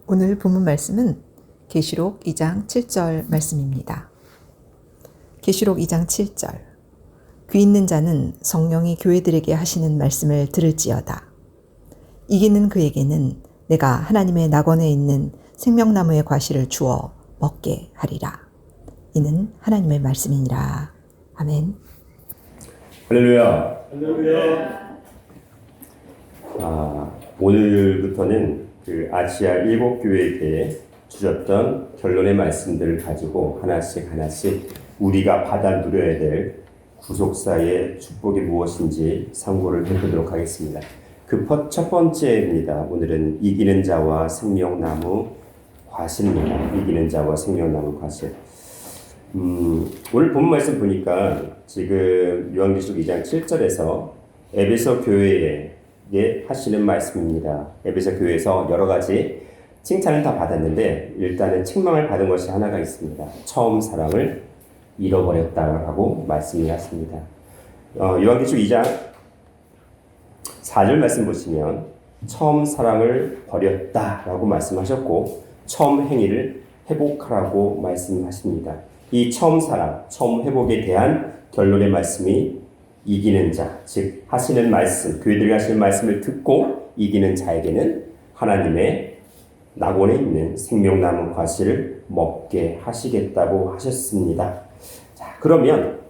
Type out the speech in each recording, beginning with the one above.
오늘 본문 말씀은 계시록 2장 7절 말씀입니다. 계시록 2장 7절. 귀 있는 자는 성령이 교회들에게 하시는 말씀을 들을지어다. 이기는 그에게는 내가 하나님의 낙원에 있는 생명나무의 과실을 주어 먹게 하리라. 이는 하나님의 말씀이니라. 아멘. 할렐루야. 오늘부터는 그 아시아 7교회에 주셨던 결론의 말씀들을 가지고 하나씩 우리가 받아 누려야 될 구속사의 축복이 무엇인지 상고를 해보도록 하겠습니다. 그 첫 번째입니다. 오늘은 이기는 자와 생명나무 과실입니다. 이기는 자와 생명나무 과실. 오늘 본 말씀 보니까 지금 요한계시록 2장 7절에서 에베소 교회에 하시는 말씀입니다. 에베소 교회에서 여러 가지 칭찬을 다 받았는데 일단은 책망을 받은 것이 하나가 있습니다. 처음 사랑을 잃어버렸다라고 말씀을 하십니다. 요한계시록 2장 4절 말씀 보시면 처음 사랑을 버렸다라고 말씀하셨고 처음 행위를 회복하라고 말씀하십니다. 이 처음 사랑, 처음 회복에 대한 결론의 말씀이 이기는 자, 즉 하시는 말씀, 교회들이 하시는 말씀을 듣고 이기는 자에게는 하나님의 낙원에 있는 생명나무 과실을 먹게 하시겠다고 하셨습니다. 자, 그러면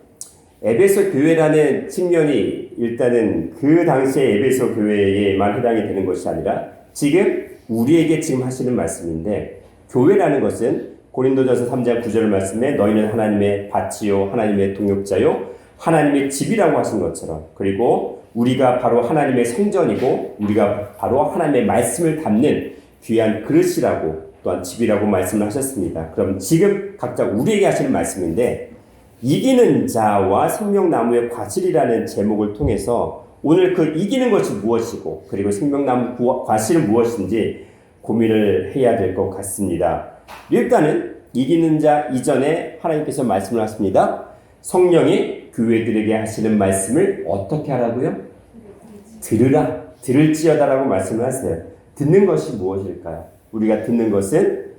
에베소 교회라는 측면이 일단은 그 당시의 에베소 교회에만 해당이 되는 것이 아니라 지금 우리에게 지금 하시는 말씀인데, 교회라는 것은 고린도전서 3장 9절 말씀에 너희는 하나님의 밭이요 하나님의 동역자요 하나님의 집이라고 하신 것처럼, 그리고 우리가 바로 하나님의 성전이고 우리가 바로 하나님의 말씀을 담는 귀한 그릇이라고 또한 집이라고 말씀을 하셨습니다. 그럼 지금 각자 우리에게 하시는 말씀인데, 이기는 자와 생명나무의 과실이라는 제목을 통해서 오늘 그 이기는 것이 무엇이고 그리고 생명나무 과실은 무엇인지 고민을 해야 될 것 같습니다. 일단은 이기는 자 이전에 하나님께서 말씀을 하십니다. 성령이 교회들에게 하시는 말씀을 어떻게 하라고요? 들으라, 들을지어다라고 말씀을 하세요. 듣는 것이 무엇일까요? 우리가 듣는 것은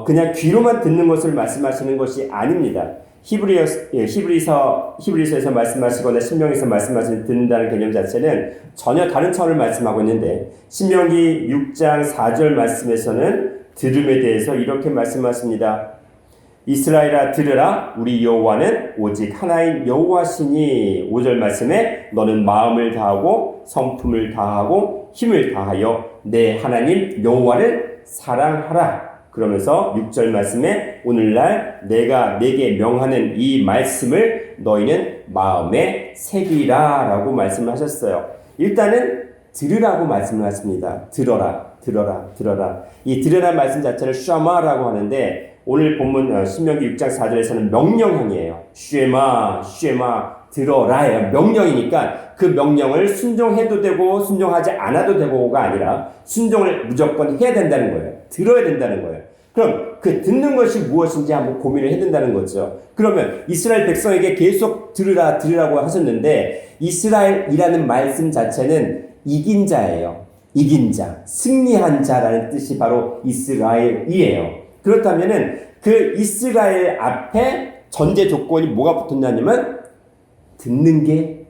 그냥 귀로만 듣는 것을 말씀하시는 것이 아닙니다. 히브리서에서 말씀하시거나 신명기에서 말씀하시는 듣는다는 개념 자체는 전혀 다른 차원을 말씀하고 있는데, 신명기 6장 4절 말씀에서는 들음에 대해서 이렇게 말씀하십니다. 이스라엘아 들으라, 우리 여호와는 오직 하나인 여호와시니. 5절 말씀에 너는 마음을 다하고 성품을 다하고 힘을 다하여 내 하나님 여호와를 사랑하라. 그러면서 6절 말씀에 오늘날 내가 내게 명하는 이 말씀을 너희는 마음에 새기라 라고 말씀을 하셨어요. 일단은 들으라고 말씀을 하십니다. 들어라. 이 들으라 말씀 자체를 샤마라고 하는데, 오늘 본문 신명기 6장 4절에서는 명령형이에요. 쉐마 들어라예요. 명령이니까 그 명령을 순종해도 되고 순종하지 않아도 되고가 아니라 순종을 무조건 해야 된다는 거예요. 들어야 된다는 거예요. 그럼 그 듣는 것이 무엇인지 한번 고민을 해야 된다는 거죠. 그러면 이스라엘 백성에게 계속 들으라고 하셨는데, 이스라엘이라는 말씀 자체는 이긴 자예요. 이긴 자, 승리한 자라는 뜻이 바로 이스라엘이에요. 그렇다면은 그 이스라엘 앞에 전제 조건이 뭐가 붙었냐면 듣는 게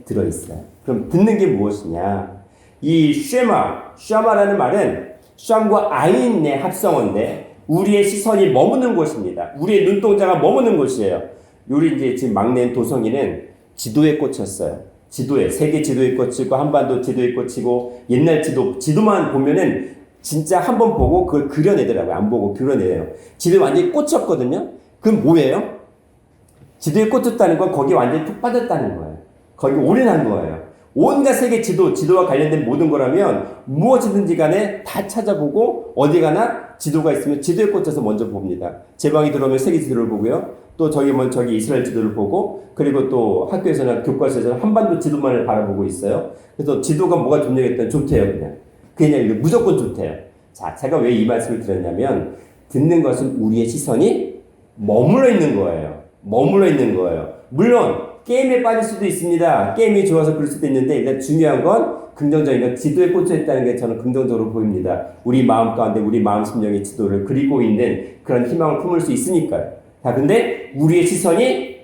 들어있어요. 그럼 듣는 게 무엇이냐? 이 쉐마라는 말은 샴과 아인의 합성어인데 우리의 시선이 머무는 곳입니다. 우리의 눈동자가 머무는 곳이에요. 우리 이제 지금 막내 도성이는 지도에 꽂혔어요. 세계 지도에 꽂히고 한반도 지도에 꽂히고 옛날 지도만 보면은 진짜 한번 보고 그걸 그려내더라고요. 안 보고 그려내요. 지도에 완전히 꽂혔거든요. 그럼 뭐예요? 지도에 꽂혔다는 건 거기 완전히 푹 빠졌다는 거예요. 거기 올인한 거예요. 온갖 세계 지도와 관련된 모든 거라면 무엇이든지 간에 다 찾아보고 어디 가나 지도가 있으면 지도에 꽂혀서 먼저 봅니다. 제 방에 들어오면 세계 지도를 보고요. 또 저기 이스라엘 지도를 보고, 그리고 또 학교에서나 교과서에서는 한반도 지도만을 바라보고 있어요. 그래서 지도가 뭐가 좋냐고 했더니 좋대요. 그냥 무조건 좋대요. 자, 제가 왜 이 말씀을 드렸냐면, 듣는 것은 우리의 시선이 머물러 있는 거예요. 물론 게임에 빠질 수도 있습니다. 게임이 좋아서 그럴 수도 있는데 일단 중요한 건 긍정적인 건 지도에 꽂혀 있다는 게 저는 긍정적으로 보입니다. 우리 마음 가운데 우리 마음 심령의 지도를 그리고 있는 그런 희망을 품을 수 있으니까요. 자, 근데 우리의 시선이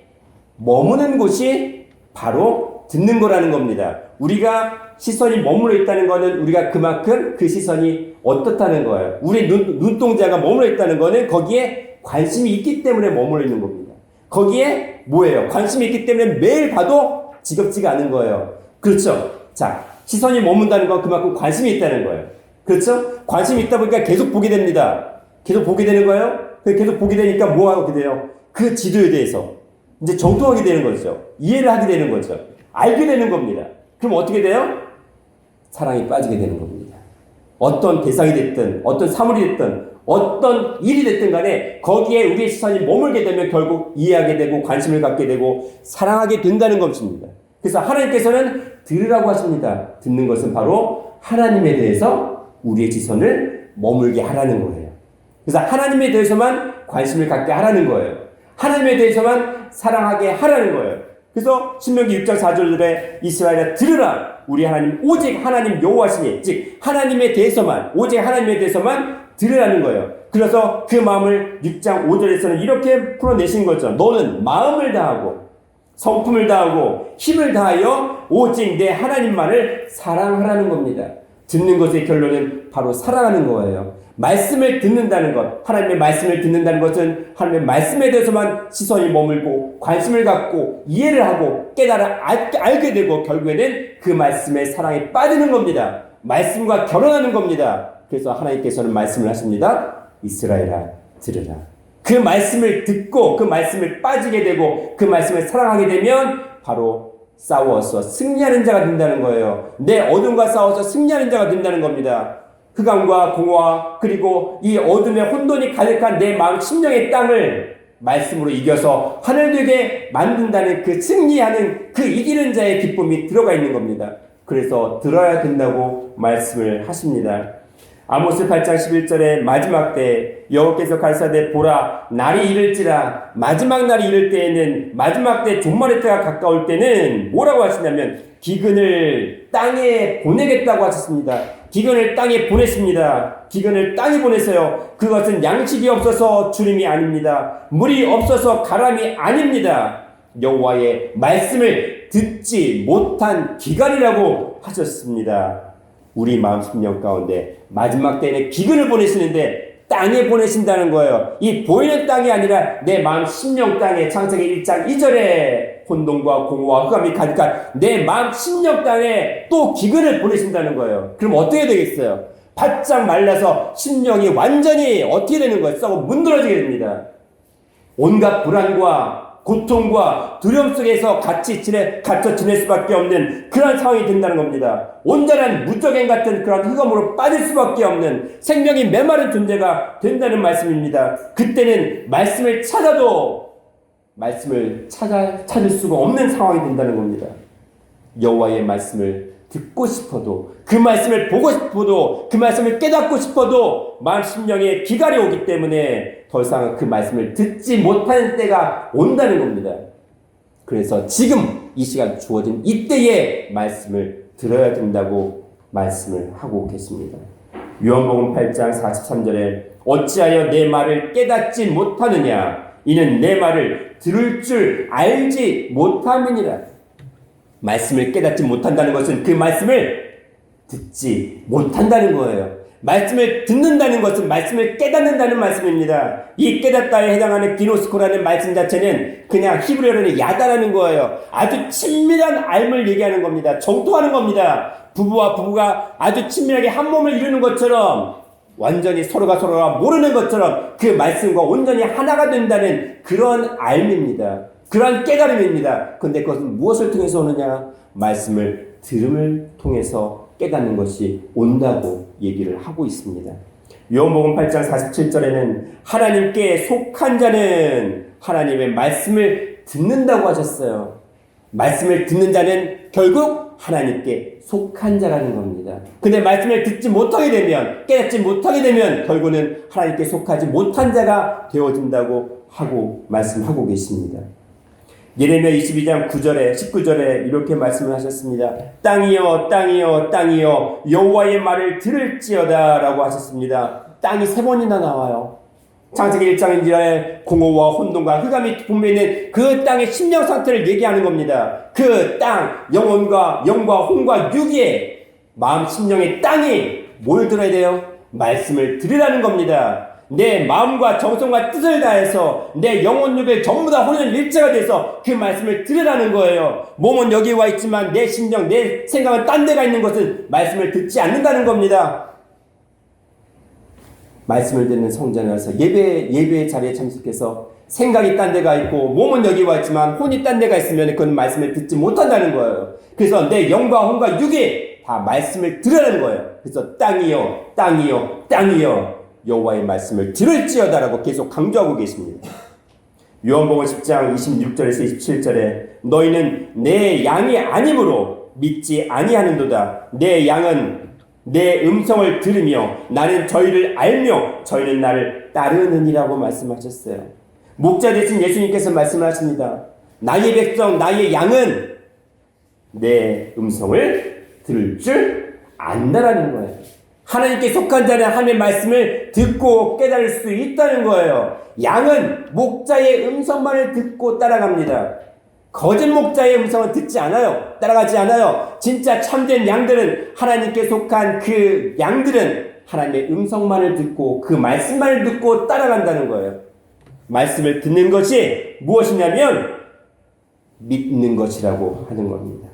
머무는 곳이 바로 듣는 거라는 겁니다. 우리가 시선이 머물러 있다는 거는 우리가 그만큼 그 시선이 어떻다는 거예요. 우리 눈동자가 머물러 있다는 거는 거기에 관심이 있기 때문에 머물러 있는 겁니다. 거기에 뭐예요? 관심이 있기 때문에 매일 봐도 지겹지가 않은 거예요. 그렇죠? 자, 시선이 머문다는 건 그만큼 관심이 있다는 거예요. 그렇죠? 관심이 있다 보니까 계속 보게 됩니다. 계속 보게 되는 거예요. 계속 보게 되니까 뭐 하게 돼요? 그 지도에 대해서 이제 정통하게 되는 거죠. 이해를 하게 되는 거죠. 알게 되는 겁니다. 그럼 어떻게 돼요? 사랑에 빠지게 되는 겁니다. 어떤 대상이 됐든 어떤 사물이 됐든 어떤 일이 됐든 간에 거기에 우리의 시선이 머물게 되면 결국 이해하게 되고 관심을 갖게 되고 사랑하게 된다는 것입니다. 그래서 하나님께서는 들으라고 하십니다. 듣는 것은 바로 하나님에 대해서 우리의 시선을 머물게 하라는 거예요. 그래서 하나님에 대해서만 관심을 갖게 하라는 거예요. 하나님에 대해서만 사랑하게 하라는 거예요. 그래서 신명기 6장 4절에 이스라엘아 들으라 우리 하나님 오직 하나님 여호와시니 즉 하나님에 대해서만 오직 하나님에 대해서만 들으라는 거예요. 그래서 그 마음을 6장 5절에서는 이렇게 풀어내신 거죠. 너는 마음을 다하고 성품을 다하고 힘을 다하여 오직 내 하나님만을 사랑하라는 겁니다. 듣는 것의 결론은 바로 사랑하는 거예요. 말씀을 듣는다는 것, 하나님의 말씀을 듣는다는 것은 하나님의 말씀에 대해서만 시선이 머물고 관심을 갖고 이해를 하고 깨달아 알게 되고 결국에는 그 말씀의 사랑에 빠지는 겁니다. 말씀과 결혼하는 겁니다. 그래서 하나님께서는 말씀을 하십니다. 이스라엘아 들으라. 그 말씀을 듣고 그 말씀을 빠지게 되고 그 말씀을 사랑하게 되면 바로 싸워서 승리하는 자가 된다는 거예요. 내 어둠과 싸워서 승리하는 자가 된다는 겁니다. 흑암과 공허와 그리고 이 어둠의 혼돈이 가득한 내 마음 심령의 땅을 말씀으로 이겨서 하늘되게 만든다는 그 승리하는 그 이기는 자의 기쁨이 들어가 있는 겁니다. 그래서 들어야 된다고 말씀을 하십니다. 아모스 8장 11절에 마지막 때 여호와께서 가라사대 보라 날이 이를지라 마지막 날이 이를 때에는 마지막 때 종말의 때가 가까울 때는 뭐라고 하시냐면 기근을 땅에 보내겠다고 하셨습니다. 기근을 땅에 보냈습니다. 기근을 땅에 보내서요. 그것은 양식이 없어서 주림이 아닙니다. 물이 없어서 가람이 아닙니다. 여호와의 말씀을 듣지 못한 기간이라고 하셨습니다. 우리 마음 심령 가운데 마지막 때에는 기근을 보내시는데 땅에 보내신다는 거예요. 이 보이는 땅이 아니라 내 마음 심령 땅에 창세기 1장 2절에 혼돈과 공허와 흑암이 가득한 내 마음 심령 땅에 또 기근을 보내신다는 거예요. 그럼 어떻게 되겠어요? 바짝 말라서 심령이 완전히 어떻게 되는 거예요? 썩어 문드러지게 됩니다. 온갖 불안과 고통과 두려움 속에서 갇혀 지낼 수밖에 없는 그런 상황이 된다는 겁니다. 온전한 무적행 같은 그런 흑암으로 빠질 수밖에 없는 생명이 메마른 존재가 된다는 말씀입니다. 그때는 말씀을 찾아도 말씀을 찾을 수가 없는 상황이 된다는 겁니다. 여호와의 말씀을 듣고 싶어도 그 말씀을 보고 싶어도 그 말씀을 깨닫고 싶어도 마음 심령에 기갈이 오기 때문에 더 이상 그 말씀을 듣지 못하는 때가 온다는 겁니다. 그래서 지금 이 시간 주어진 이때의 말씀을 들어야 된다고 말씀을 하고 계십니다. 요한복음 8장 43절에 어찌하여 내 말을 깨닫지 못하느냐 이는 내 말을 들을 줄 알지 못함이니라. 말씀을 깨닫지 못한다는 것은 그 말씀을 듣지 못한다는 거예요. 말씀을 듣는다는 것은 말씀을 깨닫는다는 말씀입니다. 이 깨닫다에 해당하는 기노스코라는 말씀 자체는 그냥 히브리어로는 야다라는 거예요. 아주 친밀한 알을 얘기하는 겁니다. 정통하는 겁니다. 부부와 부부가 아주 친밀하게 한 몸을 이루는 것처럼 완전히 서로가 모르는 것처럼 그 말씀과 온전히 하나가 된다는 그런 알입니다. 그러한 깨달음입니다. 그런데 그것은 무엇을 통해서 오느냐? 말씀을 들음을 통해서 깨닫는 것이 온다고 얘기를 하고 있습니다. 요한복음 8장 47절에는 하나님께 속한 자는 하나님의 말씀을 듣는다고 하셨어요. 말씀을 듣는 자는 결국 하나님께 속한 자라는 겁니다. 근데 말씀을 듣지 못하게 되면, 깨닫지 못하게 되면 결국은 하나님께 속하지 못한 자가 되어진다고 하고 말씀하고 계십니다. 예레미야 22장 9절에 19절에 이렇게 말씀을 하셨습니다. 땅이여 땅이여 땅이여 여호와의 말을 들을지어다 라고 하셨습니다. 땅이 3번이나 나와요. 창세기 1장 1절에 공허와 혼돈과 흑암이 분명히 그 땅의 심령 상태를 얘기하는 겁니다. 그 땅, 영혼과 영과 혼과 육의 마음 심령의 땅이 뭘 들어야 돼요? 말씀을 들으라는 겁니다. 내 마음과 정성과 뜻을 다해서 내 영혼 육을 전부 다 혼연 일체가 돼서 그 말씀을 들으라는 거예요. 몸은 여기 와 있지만 내 심령, 내 생각은 딴 데가 있는 것은 말씀을 듣지 않는다는 겁니다. 말씀을 듣는 성전에서 예배 자리에 참석해서 생각이 딴 데가 있고 몸은 여기 와 있지만 혼이 딴 데가 있으면 그건 말씀을 듣지 못한다는 거예요. 그래서 내 영과 혼과 육이 다 말씀을 들으라는 거예요. 그래서 땅이여 땅이여 땅이여 여호와의 말씀을 들을지어다라고 계속 강조하고 계십니다. 요한복음 10장 26절에서 27절에 너희는 내 양이 아니므로 믿지 아니하는도다. 내 양은 내 음성을 들으며 나는 저희를 알며 저희는 나를 따르느니라고 말씀하셨어요. 목자 되신 예수님께서 말씀하십니다. 나의 백성 나의 양은 내 음성을 들을 줄 안다라는 거예요. 하나님께 속한 자는 하나님의 말씀을 듣고 깨달을 수 있다는 거예요. 양은 목자의 음성만을 듣고 따라갑니다. 거짓 목자의 음성은 듣지 않아요. 따라가지 않아요. 진짜 참된 양들은 하나님께 속한 그 양들은 하나님의 음성만을 듣고 그 말씀만을 듣고 따라간다는 거예요. 말씀을 듣는 것이 무엇이냐면 믿는 것이라고 하는 겁니다.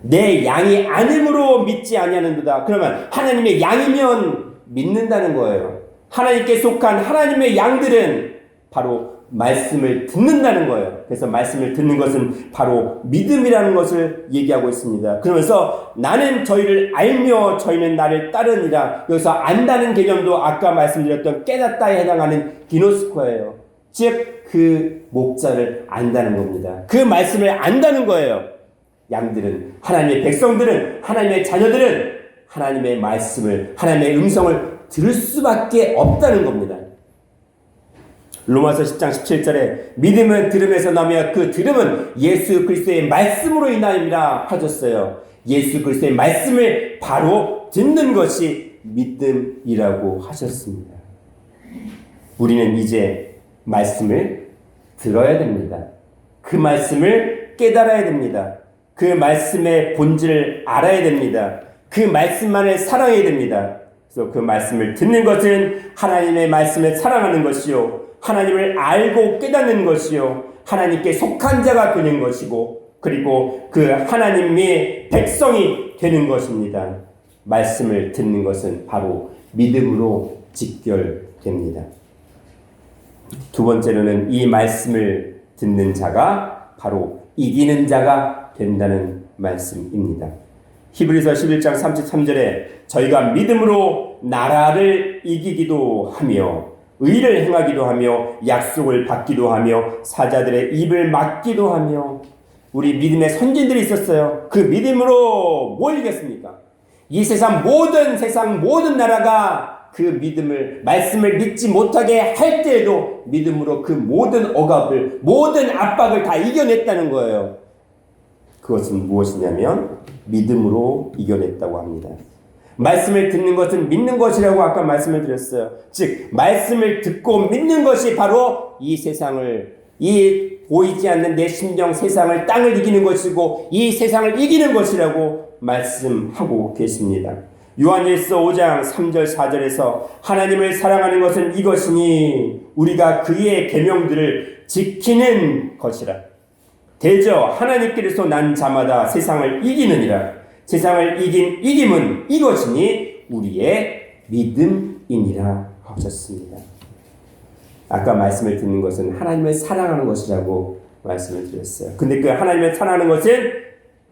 내 양이 아님으로 믿지 아니하는도다. 그러면 하나님의 양이면 믿는다는 거예요. 하나님께 속한 하나님의 양들은 바로 말씀을 듣는다는 거예요. 그래서 말씀을 듣는 것은 바로 믿음이라는 것을 얘기하고 있습니다. 그러면서 나는 저희를 알며 저희는 나를 따르니라. 여기서 안다는 개념도 아까 말씀드렸던 깨닫다에 해당하는 기노스코예요. 즉 그 목자를 안다는 겁니다. 그 말씀을 안다는 거예요. 양들은, 하나님의 백성들은, 하나님의 자녀들은 하나님의 말씀을, 하나님의 음성을 들을 수밖에 없다는 겁니다. 로마서 10장 17절에 믿음은 들음에서 나며 그 들음은 예수 그리스도의 말씀으로 인하여라 하셨어요. 예수 그리스도의 말씀을 바로 듣는 것이 믿음이라고 하셨습니다. 우리는 이제 말씀을 들어야 됩니다. 그 말씀을 깨달아야 됩니다. 그 말씀의 본질을 알아야 됩니다. 그 말씀만을 사랑해야 됩니다. 그래서 그 말씀을 듣는 것은 하나님의 말씀을 사랑하는 것이요, 하나님을 알고 깨닫는 것이요, 하나님께 속한 자가 되는 것이고, 그리고 그 하나님의 백성이 되는 것입니다. 말씀을 듣는 것은 바로 믿음으로 직결됩니다. 두 번째로는 이 말씀을 듣는 자가 바로 이기는 자가 된다는 말씀입니다. 히브리서 11장 33절에 저희가 믿음으로 나라를 이기기도 하며 의를 행하기도 하며 약속을 받기도 하며 사자들의 입을 막기도 하며, 우리 믿음의 선진들이 있었어요. 그 믿음으로 뭘 이겼습니까? 이 세상 모든 나라가 그 믿음을, 말씀을 믿지 못하게 할 때에도 믿음으로 그 모든 억압을, 모든 압박을 다 이겨냈다는 거예요. 그것은 무엇이냐면 믿음으로 이겨냈다고 합니다. 말씀을 듣는 것은 믿는 것이라고 아까 말씀을 드렸어요. 즉 말씀을 듣고 믿는 것이 바로 이 세상을, 이 보이지 않는 내 심령 세상을, 땅을 이기는 것이고 이 세상을 이기는 것이라고 말씀하고 계십니다. 요한일서 5장 3절 4절에서 하나님을 사랑하는 것은 이것이니 우리가 그의 계명들을 지키는 것이라. 대저 하나님께로서 난 자마다 세상을 이기느니라. 세상을 이긴 이김은 이것이니 우리의 믿음이니라 하셨습니다. 아까 말씀을 듣는 것은 하나님을 사랑하는 것이라고 말씀을 드렸어요. 근데 그 하나님을 사랑하는 것은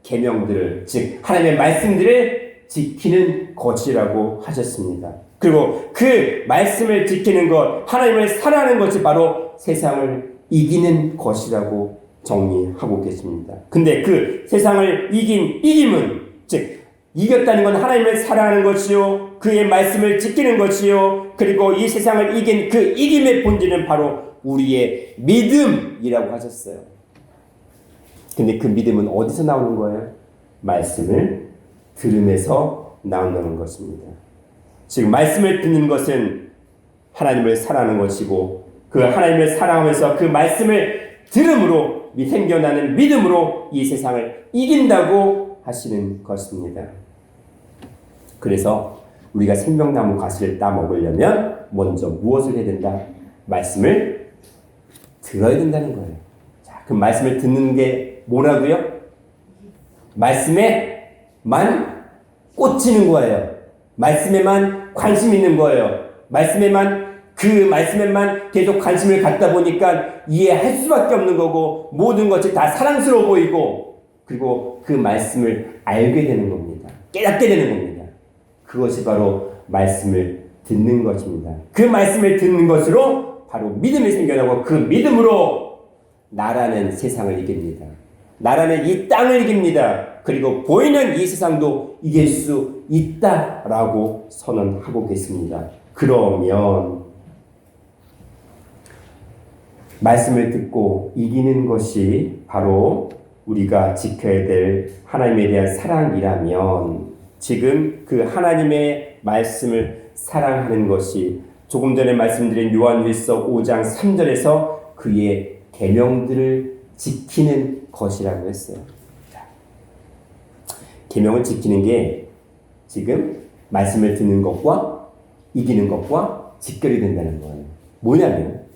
계명들을, 즉 하나님의 말씀들을 지키는 것이라고 하셨습니다. 그리고 그 말씀을 지키는 것, 하나님을 사랑하는 것이 바로 세상을 이기는 것이라고 정리하고 계십니다. 근데 그 세상을 이긴 이김은, 즉 이겼다는 건 하나님을 사랑하는 것이요, 그의 말씀을 지키는 것이요, 그리고 이 세상을 이긴 그 이김의 본질은 바로 우리의 믿음이라고 하셨어요. 근데 그 믿음은 어디서 나오는 거예요? 말씀을 들음에서 나온다는 것입니다. 지금 말씀을 듣는 것은 하나님을 사랑하는 것이고 그 하나님을 사랑하면서 그 말씀을 들음으로 생겨나는 믿음으로 이 세상을 이긴다고 하시는 것입니다. 그래서 우리가 생명나무 가시를 따먹으려면 먼저 무엇을 해야 된다? 말씀을 들어야 된다는 거예요. 자, 그 말씀을 듣는 게 뭐라고요? 말씀에만 꽂히는 거예요. 말씀에만 관심 있는 거예요. 그 말씀에만 계속 관심을 갖다 보니까 이해할 수밖에 없는 거고 모든 것이 다 사랑스러워 보이고 그리고 그 말씀을 알게 되는 겁니다. 깨닫게 되는 겁니다. 그것이 바로 말씀을 듣는 것입니다. 그 말씀을 듣는 것으로 바로 믿음이 생겨나고 그 믿음으로 나라는 세상을 이깁니다. 나라는 이 땅을 이깁니다. 그리고 보이는 이 세상도 이길 수 있다라고 선언하고 계십니다. 그러면 말씀을 듣고 이기는 것이 바로 우리가 지켜야 될 하나님에 대한 사랑이라면 지금 그 하나님의 말씀을 사랑하는 것이 조금 전에 말씀드린 요한일서 5장 3절에서 그의 계명들을 지키는 것이라고 했어요. 계명을 지키는 게 지금 말씀을 듣는 것과 이기는 것과 직결이 된다는 거예요. 뭐냐면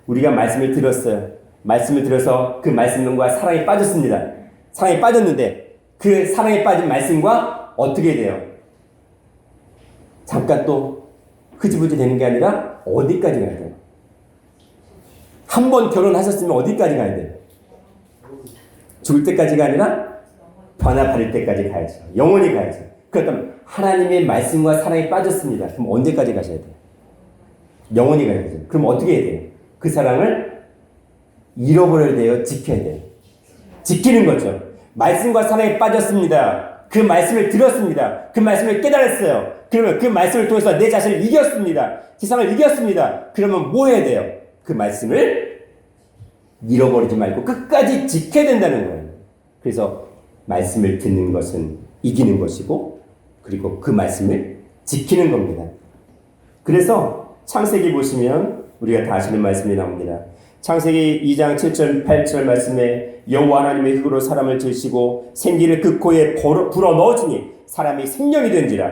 우리가 말씀을 들었어요. 말씀을 들어서 그 말씀과 사랑에 빠졌습니다. 사랑에 빠졌는데 그 사랑에 빠진 말씀과 어떻게 돼요? 잠깐 또 흐지부지 되는 게 아니라 어디까지 가야 돼요? 한 번 결혼하셨으면 어디까지 가야 돼요? 죽을 때까지가 아니라 변화 받을 때까지 가야죠. 영원히 가야죠. 그렇다면 하나님의 말씀과 사랑에 빠졌습니다. 그럼 언제까지 가셔야 돼요? 영원히 가야 되죠. 그럼 어떻게 해야 돼요? 그 사랑을 잃어버려야 돼요? 지켜야 돼요? 지키는 거죠. 말씀과 사랑에 빠졌습니다. 그 말씀을 들었습니다. 그 말씀을 깨달았어요. 그러면 그 말씀을 통해서 내 자신을 이겼습니다. 세상을 이겼습니다. 그러면 뭐 해야 돼요? 그 말씀을 잃어버리지 말고 끝까지 지켜야 된다는 거예요. 그래서 말씀을 듣는 것은 이기는 것이고 그리고 그 말씀을 지키는 겁니다. 그래서 창세기 보시면 우리가 다 아시는 말씀이 나옵니다. 창세기 2장 7절 8절 말씀에 여호와 하나님의 흙으로 사람을 지으시고 생기를 그 코에 불어 넣으시니 사람이 생명이 된지라.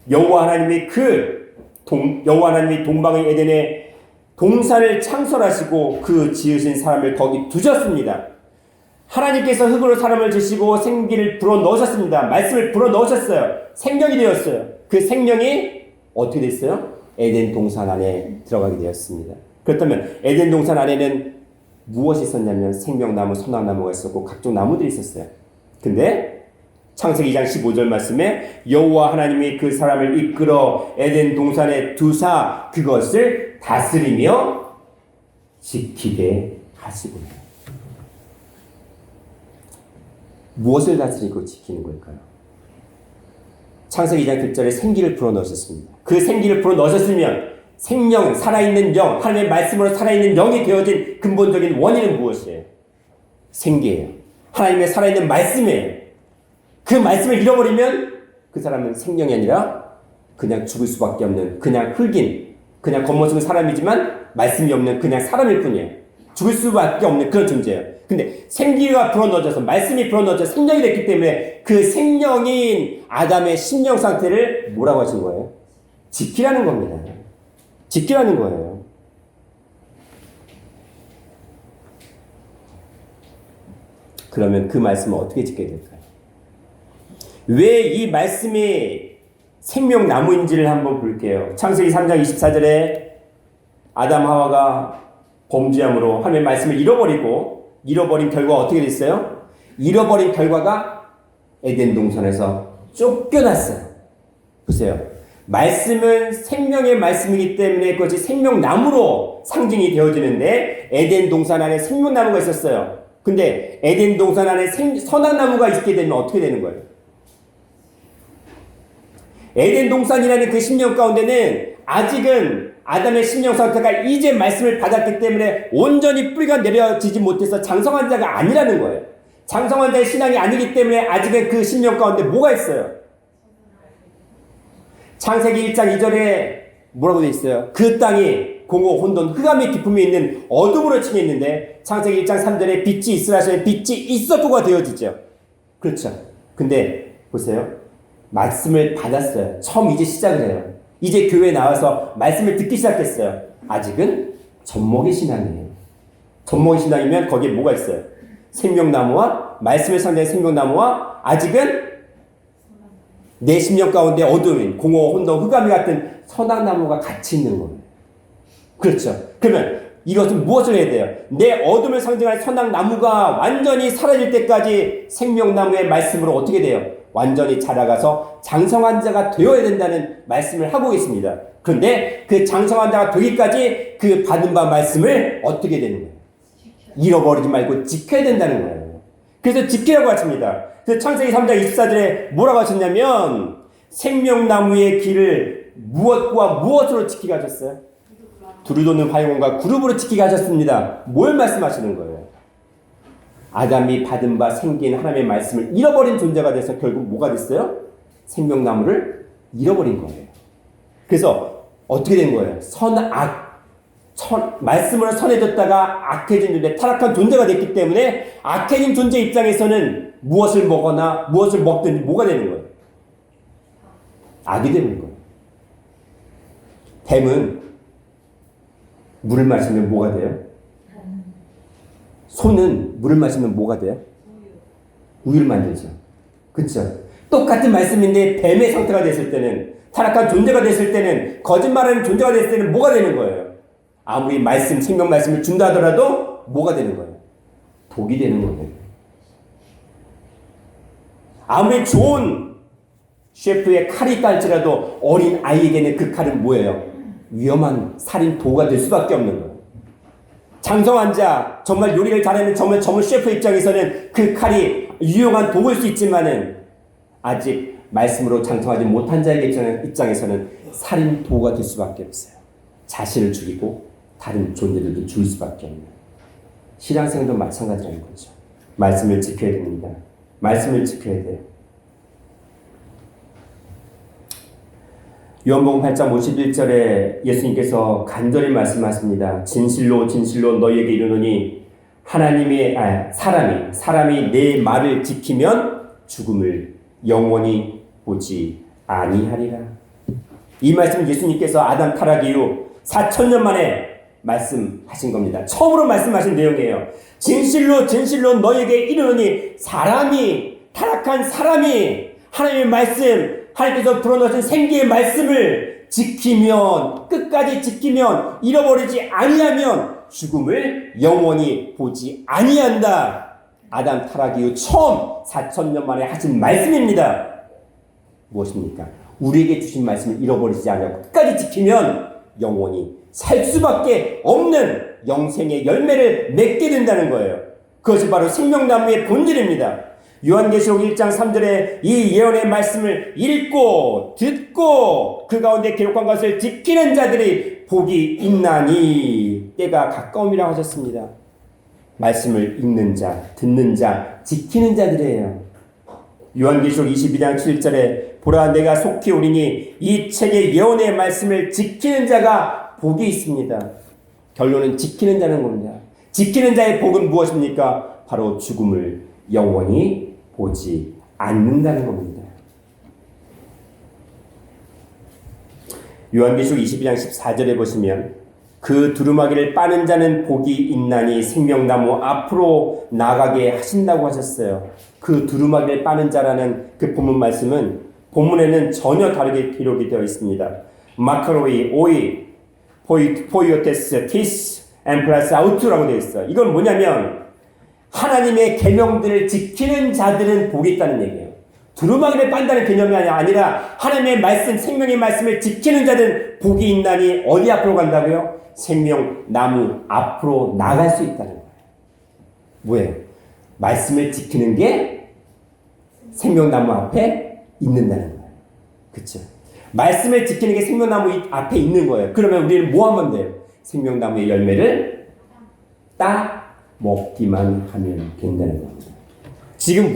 여호와 하나님이 동방의 에덴에 동산을 창설하시고 그 지으신 사람을 거기 두셨습니다. 하나님께서 흙으로 사람을 지으시고 생기를 불어 넣으셨습니다. 말씀을 불어 넣으셨어요. 생명이 되었어요. 그 생명이 어떻게 됐어요? 에덴 동산 안에 들어가게 되었습니다. 그렇다면 에덴 동산 안에는 무엇이 있었냐면 생명나무, 선악나무가 있었고 각종 나무들이 있었어요. 근데 창세기 2장 15절 말씀에 여호와 하나님이 그 사람을 이끌어 에덴 동산에 두사 그것을 다스리며 지키게 하시고요. 무엇을 다스리고 지키는 걸까요? 창세기 2장 1절에 생기를 불어넣으셨습니다. 그 생기를 불어넣으셨으면 생명, 살아있는 영, 하나님의 말씀으로 살아있는 영이 되어진 근본적인 원인은 무엇이에요? 생기예요. 하나님의 살아있는 말씀이에요. 그 말씀을 잃어버리면 그 사람은 생명이 아니라 그냥 죽을 수밖에 없는 그냥 흙인, 그냥 겉모습은 사람이지만 말씀이 없는 그냥 사람일 뿐이에요. 죽을 수밖에 없는 그런 존재예요. 근데 생기가 불어넣어져서 말씀이 불어넣어져 생명이 됐기 때문에 그 생명인 아담의 심령 상태를 뭐라고 하신 거예요? 지키라는 겁니다. 지키라는 거예요. 그러면 그 말씀을 어떻게 지켜야 될까요? 왜 이 말씀이 생명나무인지를 한번 볼게요. 창세기 3장 24절에 아담 하와가 범죄함으로 하나님의 말씀을 잃어버린 결과가 어떻게 됐어요? 잃어버린 결과가 에덴 동산에서 쫓겨났어요. 보세요. 말씀은 생명의 말씀이기 때문에 그것이 생명나무로 상징이 되어지는데 에덴 동산 안에 생명나무가 있었어요. 근데 에덴 동산 안에 선악나무가 있게 되면 어떻게 되는 거예요? 에덴 동산이라는 그 심령 가운데는 아직은 아담의 심령 상태가 이제 말씀을 받았기 때문에 온전히 뿌리가 내려지지 못해서 장성한 자가 아니라는 거예요. 장성한 자의 신앙이 아니기 때문에 아직은 그 신명 가운데 뭐가 있어요? 창세기 1장 2절에 뭐라고 되어 있어요? 그 땅이 공허, 혼돈, 흑암의 깊음이 있는 어둠으로 칭해 있는데 창세기 1장 3절에 빛이 있으라 하시면 빛이 있었고가 되어지죠. 그렇죠. 근데 보세요. 말씀을 받았어요. 처음 이제 시작을 해요. 이제 교회에 나와서 말씀을 듣기 시작했어요. 아직은 젖먹이 신앙이에요. 젖먹이 신앙이면 거기에 뭐가 있어요? 생명나무와 말씀을 상대한 생명나무와 아직은 내 심령 가운데 어두운 공허, 혼돈, 흑암이 같은 선악나무가 같이 있는 거예요. 그렇죠. 그러면 이것은 무엇을 해야 돼요? 내 어둠을 상징할 선악나무가 완전히 사라질 때까지 생명나무의 말씀으로 어떻게 돼요? 완전히 자라가서 장성한 자가 되어야 된다는 말씀을 하고 있습니다. 그런데 그 장성한 자가 되기까지 그 받은 바 말씀을 어떻게 되는 거예요? 잃어버리지 말고 지켜야 된다는 거예요. 그래서 지키라고 하십니다. 그래서 창세기 3장 24절에 뭐라고 하셨냐면 생명나무의 길을 무엇과 무엇으로 지키게 하셨어요? 두루 돋는 화용과 그룹으로 지키게 하셨습니다. 뭘 말씀하시는 거예요? 아담이 받은 바 생긴 하나님의 말씀을 잃어버린 존재가 돼서 결국 뭐가 됐어요? 생명나무를 잃어버린 거예요. 그래서 어떻게 된 거예요? 말씀으로 선해졌다가 악해진 존재, 타락한 존재가 됐기 때문에 악해진 존재 입장에서는 무엇을 먹거나 무엇을 먹든지 뭐가 되는 거예요? 악이 되는 거예요. 뱀은 물을 마시면 뭐가 돼요? 소는 물을 마시면 뭐가 돼요? 우유를 만들죠. 그렇죠? 똑같은 말씀인데 뱀의 상태가 됐을 때는, 타락한 존재가 됐을 때는, 거짓말하는 존재가 됐을 때는 뭐가 되는 거예요? 아무리 말씀, 생명 말씀을 준다 하더라도 뭐가 되는 거예요? 독이 되는 거예요. 아무리 좋은 셰프의 칼이 있다 할지라도 어린 아이에게는 그 칼은 뭐예요? 위험한 살인 도구가 될 수밖에 없는 거예요. 장성한 자, 정말 요리를 잘하는 정말 전문 셰프 입장에서는 그 칼이 유용한 도구일 수 있지만은 아직 말씀으로 장성하지 못한 자의 입장에서는 살인 도구가 될 수밖에 없어요. 자신을 죽이고 다른 존재들도 죽일 수밖에 없는. 신앙생활도 마찬가지라는 거죠. 말씀을 지켜야 됩니다. 말씀을 지켜야 돼요. 요한복음 8장 51절에 예수님께서 간절히 말씀하십니다. 진실로 진실로 너희에게 이르노니 사람이 내 말을 지키면 죽음을 영원히 보지 아니하리라. 이 말씀은 예수님께서 아담 타락 이후 4,000년 만에 말씀하신 겁니다. 처음으로 말씀하신 내용이에요. 진실로 진실로 너희에게 이르노니 타락한 사람이 하나님의 말씀, 하나님께서 불어넣으신 생기의 말씀을 지키면, 끝까지 지키면, 잃어버리지 아니하면 죽음을 영원히 보지 아니한다. 아담 타락 이후 처음 4,000년 만에 하신 말씀입니다. 무엇입니까? 우리에게 주신 말씀을 잃어버리지 않고 끝까지 지키면 영원히 살 수밖에 없는 영생의 열매를 맺게 된다는 거예요. 그것이 바로 생명나무의 본질입니다. 요한계시록 1장 3절에 이 예언의 말씀을 읽고 듣고 그 가운데 기록한 것을 지키는 자들이 복이 있나니 때가 가까움이라고 하셨습니다. 말씀을 읽는 자, 듣는 자, 지키는 자들이에요. 요한계시록 22장 7절에 보라 내가 속히 오리니 이 책의 예언의 말씀을 지키는 자가 복이 있습니다. 결론은 지키는 자는 겁니다. 지키는 자의 복은 무엇입니까? 바로 죽음을 영원히 보지 않는다는 겁니다. 요한계시록 22장 14절에 보시면 그 두루마기를 빠는 자는 복이 있나니 생명나무 앞으로 나가게 하신다고 하셨어요. 그 두루마기를 빠는 자라는 그 본문 말씀은 본문에는 전혀 다르게 기록이 되어 있습니다. 마카로이, 오이, 포이오테스, 티스, 엠플라스 아우트라고 되어 있어요. 이건 뭐냐면 하나님의 계명들을 지키는 자들은 복이 있다는 얘기예요. 두루마기를 빤다는 개념이 아니라 하나님의 말씀, 생명의 말씀을 지키는 자들은 복이 있나니 어디 앞으로 간다고요? 생명나무 앞으로 나갈 수 있다는 거예요. 뭐예요? 말씀을 지키는 게 생명나무 앞에 있는다는 거예요. 그렇죠? 말씀을 지키는 게 생명나무 앞에 있는 거예요. 그러면 우리는 뭐 하면 돼요? 생명나무의 열매를 따 먹기만 하면 된다는 겁니다. 지금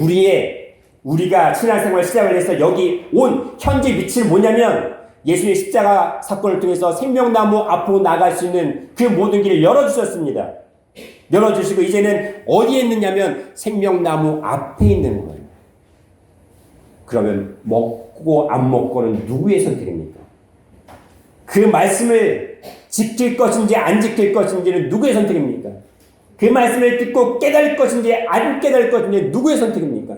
우리가 신앙생활 시작을 해서 여기 온 현재 위치는 뭐냐면 예수의 십자가 사건을 통해서 생명나무 앞으로 나갈 수 있는 그 모든 길을 열어주셨습니다. 열어주시고 이제는 어디에 있느냐면 생명나무 앞에 있는 거예요. 그러면 먹고 안 먹고는 누구의 선택입니까? 그 말씀을 지킬 것인지 안 지킬 것인지는 누구의 선택입니까? 그 말씀을 듣고 깨달을 것인지 안 깨달을 것인지 누구의 선택입니까?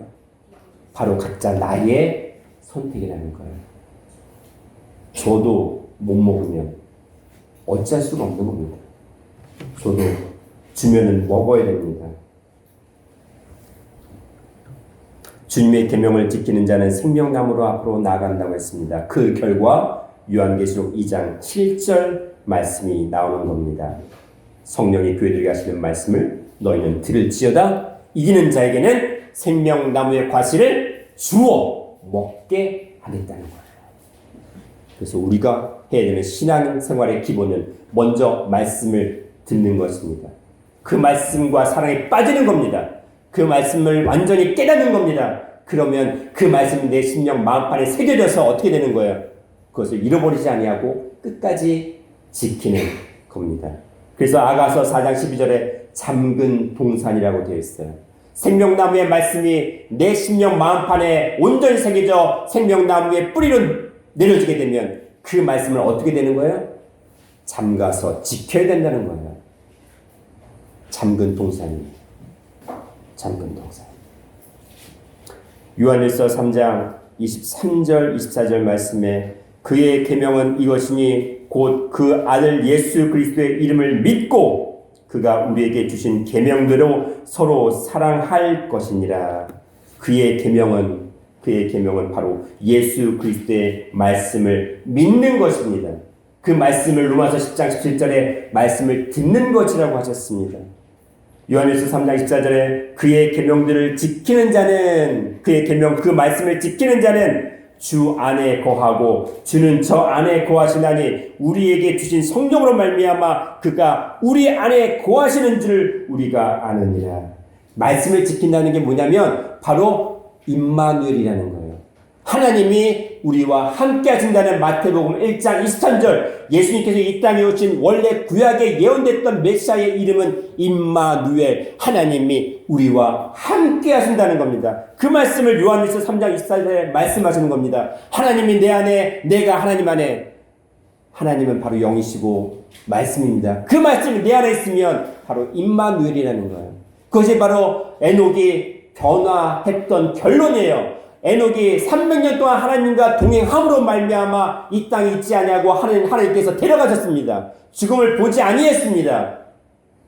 바로 각자 나의 선택이라는 거예요. 저도 못 먹으면 어찌할 수가 없는 겁니다. 저도 주면은 먹어야 됩니다. 주님의 계명을 지키는 자는 생명나무로 앞으로 나아간다고 했습니다. 그 결과 요한계시록 2장 7절 말씀이 나오는 겁니다. 성령이 교회들에게 하시는 말씀을 너희는 들을지어다. 이기는 자에게는 생명나무의 과실을 주어 먹게 하겠다는 거예요. 그래서 우리가 해야 되는 신앙생활의 기본은 먼저 말씀을 듣는 것입니다. 그 말씀과 사랑에 빠지는 겁니다. 그 말씀을 완전히 깨닫는 겁니다. 그러면 그 말씀이 내 심령 마음판에 새겨져서 어떻게 되는 거예요? 그것을 잃어버리지 아니하고 끝까지 지키는 겁니다. 그래서 아가서 4장 12절에 잠근 동산이라고 되어 있어요. 생명나무의 말씀이 내 심령 마음판에 온전히 새겨져 생명나무의 뿌리로 내려지게 되면 그 말씀을 어떻게 되는 거예요? 잠가서 지켜야 된다는 거예요. 잠근 동산입니다. 잠근 동산. 요한일서 3장 23절 24절 말씀에 그의 계명은 이것이니 곧 그 아들 예수 그리스도의 이름을 믿고 그가 우리에게 주신 계명대로 서로 사랑할 것이니라. 그의 계명은 바로 예수 그리스도의 말씀을 믿는 것입니다. 그 말씀을 로마서 10장 17절에 말씀을 듣는 것이라고 하셨습니다. 요한일서 3장 14절에 그의 계명들을 지키는 자는 그의 계명 그 말씀을 지키는 자는 주 안에 거하고 주는 저 안에 거하시나니 우리에게 주신 성령으로 말미암아 그가 우리 안에 거하시는 줄 우리가 아느니라. 말씀을 지킨다는 게 뭐냐면 바로 임마누엘이라는 거예요. 하나님이 우리와 함께 하신다는 마태복음 1장 23절 예수님께서 이 땅에 오신 원래 구약에 예언됐던 메시아의 이름은 임마누엘 하나님이 우리와 함께 하신다는 겁니다. 그 말씀을 요한일서 3장 24절에 말씀하시는 겁니다. 하나님이 내 안에 내가 하나님 안에 하나님은 바로 영이시고 말씀입니다. 그 말씀이 내 안에 있으면 바로 임마누엘이라는 거예요. 그것이 바로 에녹이 변화했던 결론이에요. 에녹이 300년 동안 하나님과 동행함으로 말미암아 이 땅에 있지 아니하고 하나님께서 데려가셨습니다. 죽음을 보지 아니했습니다.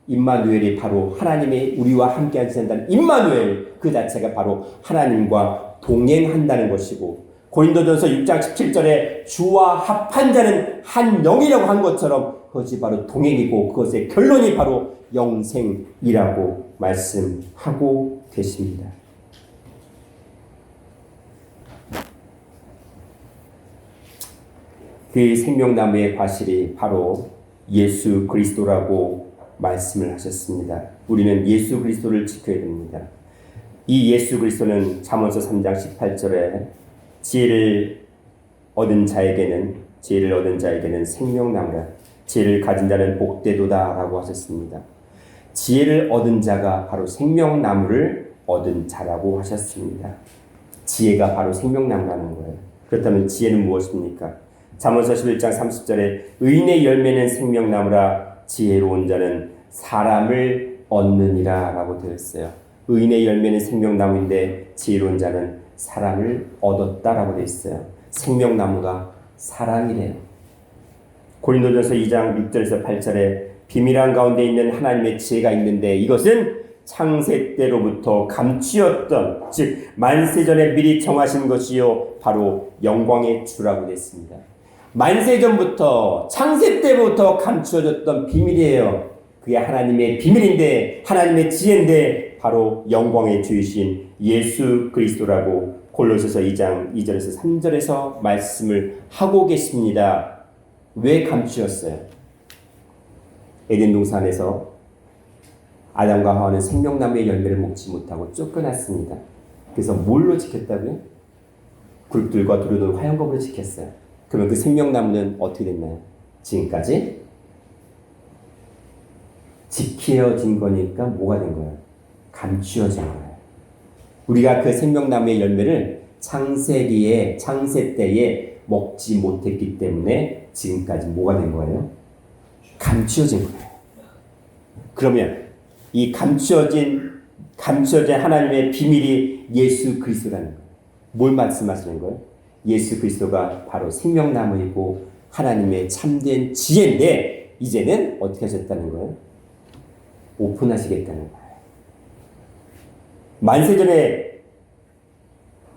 임마누엘이 바로 하나님이 우리와 함께 하신다는 임마누엘 그 자체가 바로 하나님과 동행한다는 것이고 고린도전서 6장 17절에 주와 합한 자는 한 영이라고 한 것처럼 그것이 바로 동행이고 그것의 결론이 바로 영생이라고 말씀하고 계십니다. 그 생명나무의 과실이 바로 예수 그리스도라고 말씀을 하셨습니다. 우리는 예수 그리스도를 지켜야 됩니다. 이 예수 그리스도는 잠언서 3장 18절에 지혜를 얻은 자에게는 생명나무라 지혜를 가진 자는 복되도다 라고 하셨습니다. 지혜를 얻은 자가 바로 생명나무를 얻은 자라고 하셨습니다. 지혜가 바로 생명나무라는 거예요. 그렇다면 지혜는 무엇입니까? 잠언서 11장 30절에 의인의 열매는 생명나무라 지혜로운 자는 사람을 얻느니라 라고 되어 있어요. 의인의 열매는 생명나무인데 지혜로운 자는 사람을 얻었다라고 되어 있어요. 생명나무가 사랑이래요. 고린도전서 2장 6절에서 8절에 비밀한 가운데 있는 하나님의 지혜가 있는데 이것은 창세 때로부터 감추었던 즉 만세전에 미리 정하신 것이요 바로 영광의 주라고 되어 있습니다. 만세전부터 창세 때부터 감추어졌던 비밀이에요. 그게 하나님의 비밀인데 하나님의 지혜인데 바로 영광의 주이신 예수 그리스도라고 골로새서 2장 2절에서 3절에서 말씀을 하고 계십니다. 왜 감추었어요? 에덴 동산에서 아담과 하와는 생명나무의 열매를 먹지 못하고 쫓겨났습니다. 그래서 뭘로 지켰다고요? 굴들과 두루는 화형검으로 지켰어요. 그러면 그 생명나무는 어떻게 됐나요? 지금까지 지켜진 거니까 뭐가 된 거예요? 감추어진 거예요. 우리가 그 생명나무의 열매를 창세 때에 먹지 못했기 때문에 지금까지 뭐가 된 거예요? 감추어진 거예요. 그러면 이 감추어진 하나님의 비밀이 예수 그리스도라는 거예요. 뭘 말씀하시는 거예요? 예수 그리스도가 바로 생명나무이고 하나님의 참된 지혜인데 이제는 어떻게 하셨다는 거예요? 오픈하시겠다는 거예요. 만세전에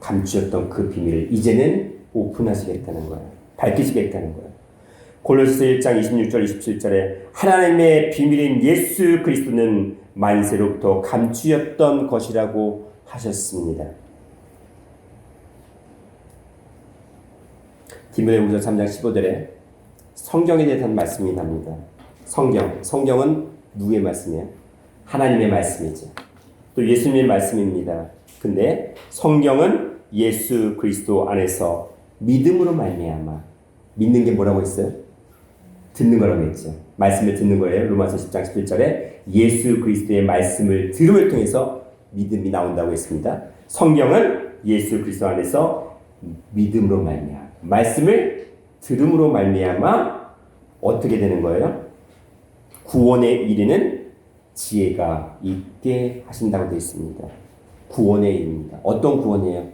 감추었던 그 비밀을 이제는 오픈하시겠다는 거예요. 밝히시겠다는 거예요. 골로새서 1장 26절 27절에 하나님의 비밀인 예수 그리스도는 만세로부터 감추었던 것이라고 하셨습니다. 디모데후서 3장 15절에 성경에 대한 말씀이 납니다. 성경은 누구의 말씀이에요? 하나님의 말씀이죠. 또 예수님의 말씀입니다. 근데 성경은 예수 그리스도 안에서 믿음으로 말미암아 믿는 게 뭐라고 했어요? 듣는 거라고 했죠. 말씀을 듣는 거예요. 로마서 10장 11절에 예수 그리스도의 말씀을 들음을 통해서 믿음이 나온다고 했습니다. 성경은 예수 그리스도 안에서 믿음으로 말미암아 말씀을 들음으로 말미암아 어떻게 되는 거예요? 구원에 이르는 지혜가 있게 하신다고 되어 있습니다. 구원에 이릅니다. 어떤 구원이에요?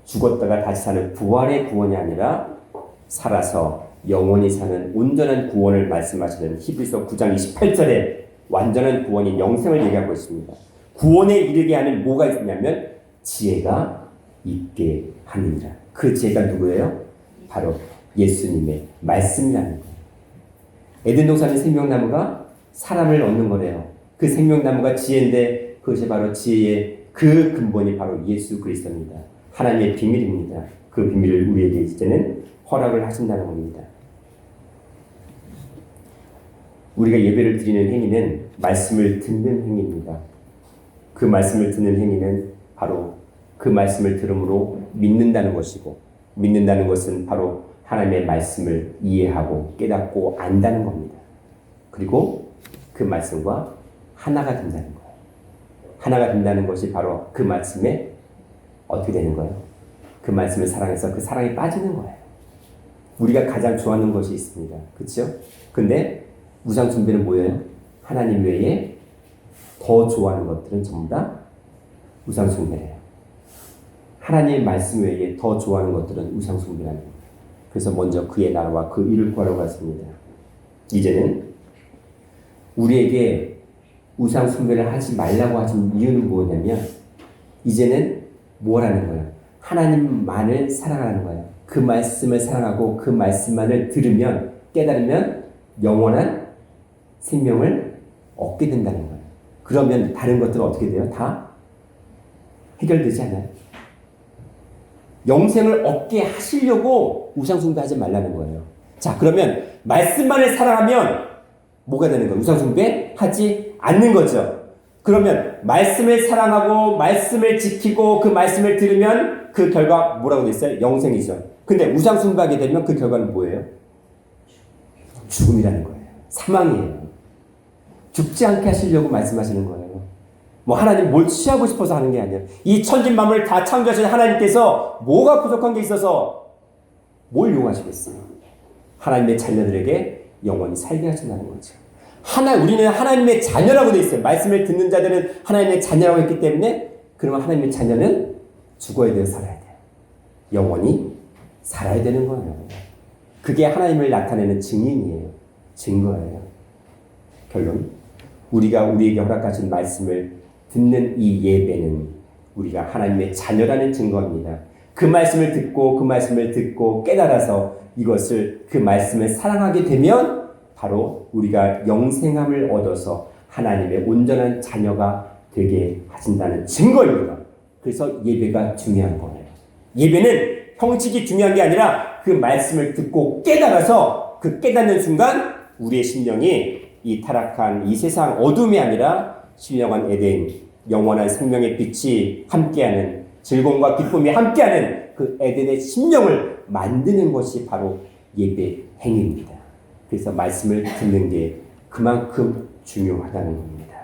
죽었다가 다시 사는 부활의 구원이 아니라 살아서 영원히 사는 온전한 구원을 말씀하시는 히브리서 9장 28절에 완전한 구원인 영생을 얘기하고 있습니다. 구원에 이르게 하는 뭐가 있냐면 지혜가 있게 하느니라. 그 지혜가 누구예요? 바로 예수님의 말씀이라는 거예요. 에덴 동산의 생명나무가 사람을 얻는 거래요. 그 생명나무가 지혜인데 그것이 바로 지혜의 그 근본이 바로 예수 그리스도입니다. 하나님의 비밀입니다. 그 비밀을 우리에게 이제는 허락을 하신다는 겁니다. 우리가 예배를 드리는 행위는 말씀을 듣는 행위입니다. 그 말씀을 듣는 행위는 바로 그 말씀을 들음으로 믿는다는 것이고 믿는다는 것은 바로 하나님의 말씀을 이해하고 깨닫고 안다는 겁니다. 그리고 그 말씀과 하나가 된다는 거예요. 하나가 된다는 것이 바로 그 말씀에 어떻게 되는 거예요? 그 말씀을 사랑해서 그 사랑에 빠지는 거예요. 우리가 가장 좋아하는 것이 있습니다. 그렇죠? 근데 우상 숭배는 뭐예요? 하나님 외에 더 좋아하는 것들은 전부 다 우상 숭배예요. 하나님의 말씀 외에 더 좋아하는 것들은 우상 숭배라는 거예요. 그래서 먼저 그의 나라와 그 일을 구하라고 했습니다. 이제는 우리에게 우상 숭배를 하지 말라고 하신 이유는 뭐냐면 이제는 뭐라는 거예요? 하나님만을 사랑하는 거예요. 그 말씀을 사랑하고 그 말씀만을 들으면 깨달으면 영원한 생명을 얻게 된다는 거예요. 그러면 다른 것들은 어떻게 돼요? 다 해결되지 않아요. 영생을 얻게 하시려고 우상 숭배하지 말라는 거예요. 자, 그러면 말씀만을 사랑하면 뭐가 되는 거예요? 우상 숭배 하지 않는 거죠. 그러면 말씀을 사랑하고 말씀을 지키고 그 말씀을 들으면 그 결과 뭐라고 돼 있어요? 영생이죠. 근데 우상 숭배하게 되면 그 결과는 뭐예요? 죽음이라는 거예요. 사망이에요. 죽지 않게 하시려고 말씀하시는 거예요. 뭐 하나님 뭘 취하고 싶어서 하는 게 아니에요. 이 천지 만물을 다 창조하신 하나님께서 뭐가 부족한 게 있어서 뭘 요구하시겠어요? 하나님의 자녀들에게 영원히 살게 하신다는 거죠. 우리는 하나님의 자녀라고 되어 있어요. 말씀을 듣는 자들은 하나님의 자녀라고 했기 때문에 그러면 하나님의 자녀는 죽어야 돼요, 살아야 돼요. 영원히 살아야 되는 거예요. 그게 하나님을 나타내는 증인이에요. 증거예요. 결론, 우리가 우리에게 허락하신 말씀을 듣는 이 예배는 우리가 하나님의 자녀라는 증거입니다. 그 말씀을 듣고 깨달아서 이것을 그 말씀을 사랑하게 되면 바로 우리가 영생함을 얻어서 하나님의 온전한 자녀가 되게 하신다는 증거입니다. 그래서 예배가 중요한 거예요. 예배는 형식이 중요한 게 아니라 그 말씀을 듣고 깨달아서 그 깨닫는 순간 우리의 심령이 이 타락한 이 세상 어둠이 아니라 신령한 에덴 영원한 생명의 빛이 함께하는 즐거움과 기쁨이 함께하는 그 에덴의 심령을 만드는 것이 바로 예배 행위입니다. 그래서 말씀을 듣는 게 그만큼 중요하다는 겁니다.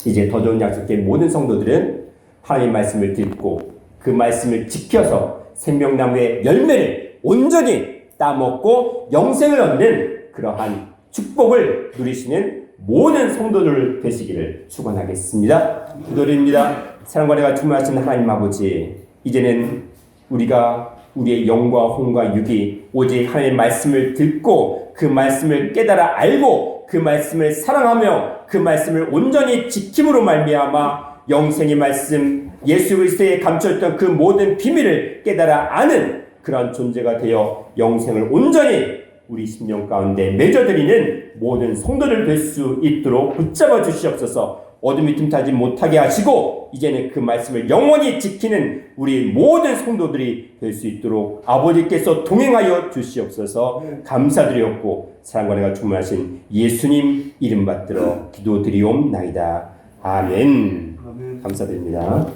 이제 더 좋은 약속의 모든 성도들은 하나님의 말씀을 듣고 그 말씀을 지켜서 생명나무의 열매를 온전히 따먹고 영생을 얻는 그러한 축복을 누리시는 모든 성도들 되시기를 축원하겠습니다. 기도드립니다. 사랑과 내가 충만하신 하나님 아버지, 이제는 우리가 우리의 영과 혼과 육이 오직 하나님의 말씀을 듣고 그 말씀을 깨달아 알고 그 말씀을 사랑하며 그 말씀을 온전히 지킴으로 말미암아 영생의 말씀, 예수 그리스도에 감춰있던 그 모든 비밀을 깨달아 아는 그러한 존재가 되어 영생을 온전히 우리 심령 가운데 맺어드리는 모든 성도들 될 수 있도록 붙잡아 주시옵소서. 어둠이 틈타지 못하게 하시고 이제는 그 말씀을 영원히 지키는 우리 모든 성도들이 될 수 있도록 아버지께서 동행하여 주시옵소서. 감사드리옵고 사랑과 내가 충만하신 예수님 이름 받들어 기도드리옵나이다. 아멘. 감사드립니다.